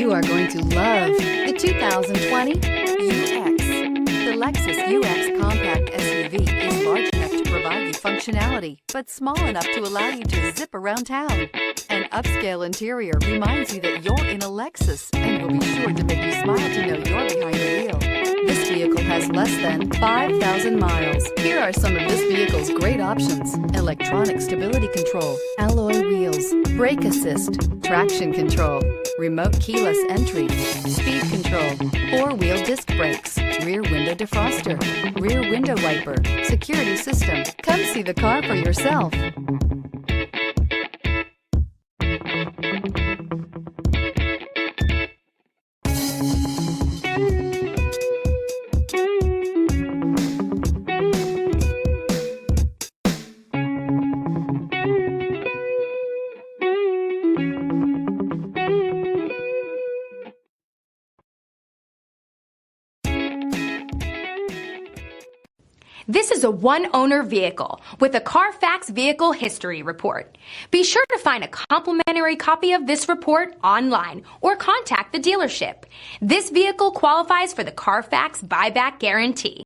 You are going to love the 2020 UX. The Lexus UX compact SUV is large enough to provide you functionality, but small enough to allow you to zip around town. An upscale interior reminds you that you're in a Lexus and will be sure to make you smile to know you're behind the wheel. This vehicle has less than 5,000 miles. Here are some of this vehicle's great options: electronic stability control, alloy wheels, brake assist, traction control, remote keyless entry, speed control, four-wheel disc brakes, rear window defroster, rear window wiper, security system. Come see the car for yourself. This is a one-owner vehicle with a Carfax Vehicle History Report. Be sure to find a complimentary copy of this report online or contact the dealership. This vehicle qualifies for the Carfax Buyback Guarantee.